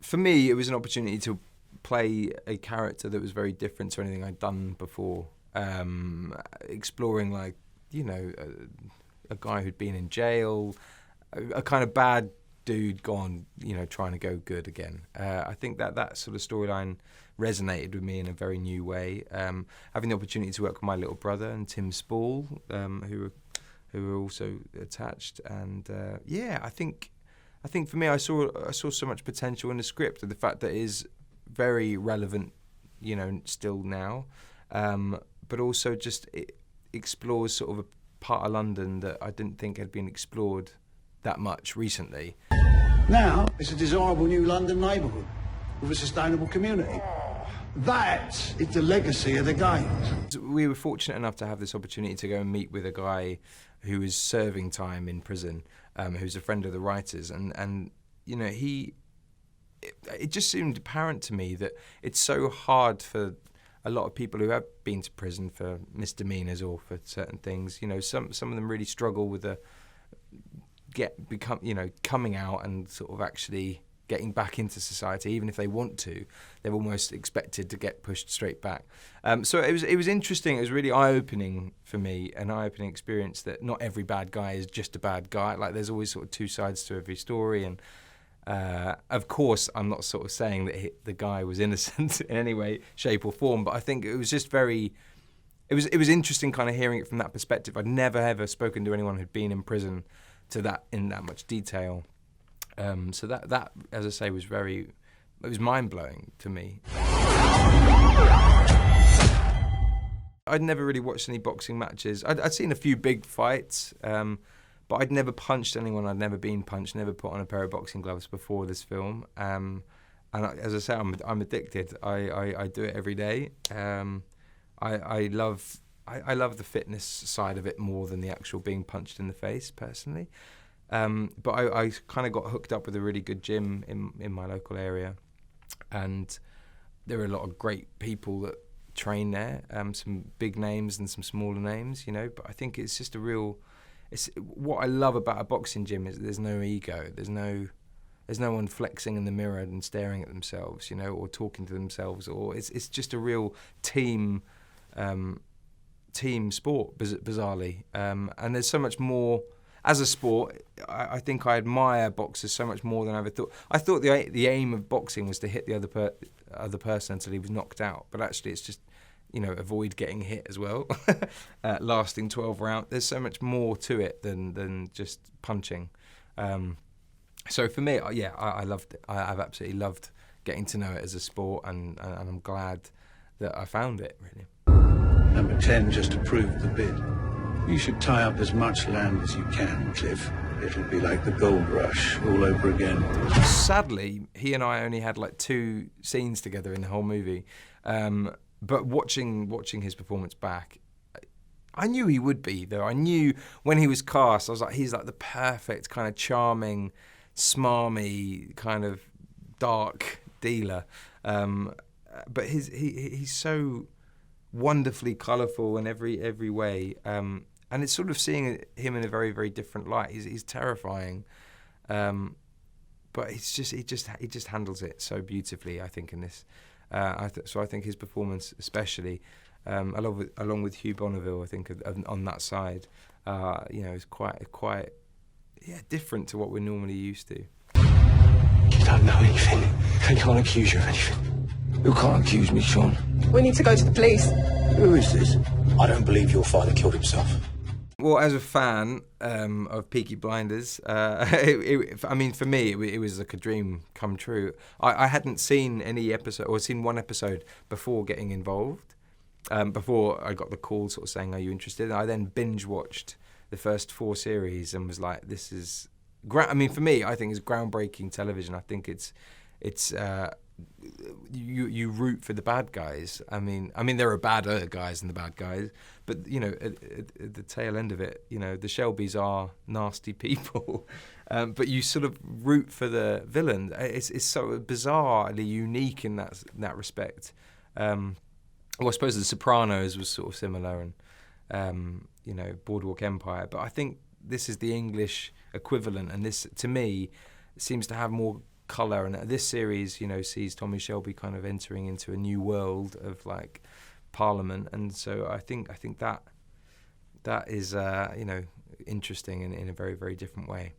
for me, it was an opportunity to play a character that was very different to anything I'd done before. Exploring, like, you know, a guy who'd been in jail, a kind of bad dude gone, you know, trying to go good again. I think that sort of storyline resonated with me in a very new way. Having the opportunity to work with my little brother and Tim Spall, who were also attached, and I think for me, I saw so much potential in the script, and the fact that it is very relevant, you know, still now, but also just it explores sort of a part of London that I didn't think had been explored that much recently. Now it's a desirable new London neighbourhood with a sustainable community. That is the legacy of the games. We were fortunate enough to have this opportunity to go and meet with a guy who was serving time in prison, who's a friend of the writers, and you know, it just seemed apparent to me that it's so hard for a lot of people who have been to prison for misdemeanors or for certain things. You know, some of them really struggle with coming out and sort of actually getting back into society. Even if they want to, they're almost expected to get pushed straight back. So it was interesting. It was really eye-opening for me, an eye-opening experience that not every bad guy is just a bad guy. Like, there's always sort of two sides to every story, and of course, I'm not sort of saying that the guy was innocent in any way, shape or form, but I think it was just it was interesting kind of hearing it from that perspective. I'd never ever spoken to anyone who'd been in prison in that much detail. So that, as I say, it was mind-blowing to me. I'd never really watched any boxing matches. I'd seen a few big fights, but I'd never punched anyone. I'd never been punched, never put on a pair of boxing gloves before this film. And as I say, I'm addicted. I do it every day. I love the fitness side of it more than the actual being punched in the face, personally. But I kind of got hooked up with a really good gym in my local area, and there are a lot of great people that train there, some big names and some smaller names, you know. But I think it's just what I love about a boxing gym is there's no ego, there's no one flexing in the mirror and staring at themselves, you know, or talking to themselves, or it's just a real team sport, bizarrely, and there's so much more. As a sport, I think I admire boxers so much more than I ever thought. I thought the aim of boxing was to hit the other person until he was knocked out, but actually it's just, you know, avoid getting hit as well, lasting 12 rounds. There's so much more to it than just punching. So for me, I loved it. I've absolutely loved getting to know it as a sport, and I'm glad that I found it, really. Number 10 just approved the bid. You should tie up as much land as you can, Cliff. It'll be like the gold rush all over again. Sadly, he and I only had like 2 scenes together in the whole movie. But watching his performance back, I knew he would be, though. I knew when he was cast, I was like, he's like the perfect kind of charming, smarmy, kind of dark dealer. But he's so wonderfully colourful in every way. And it's sort of seeing him in a very, very different light. He's terrifying, but he just handles it so beautifully, I think, in this. So I think his performance, especially, along with Hugh Bonneville, I think on that side, you know, is quite different to what we're normally used to. You don't know anything. They can't accuse you of anything. You can't accuse me, Sean. We need to go to the police. Who is this? I don't believe your father killed himself. Well, as a fan of Peaky Blinders, I mean, for me, it was like a dream come true. I hadn't seen any episode, or seen one episode before getting involved, before I got the call sort of saying, are you interested? And I then binge-watched the first 4 series and was like, this is... I mean, for me, I think it's groundbreaking television. I think it's you root for the bad guys. I mean, there are badder guys than the bad guys, but you know, at the tail end of it, you know, the Shelbys are nasty people, but you sort of root for the villain. It's so bizarrely unique in that respect. Well, I suppose The Sopranos was sort of similar, and you know, Boardwalk Empire. But I think this is the English equivalent, and this, to me, seems to have more colour, and this series, you know, sees Tommy Shelby kind of entering into a new world of like Parliament, and so I think that is you know, interesting in a very, very different way.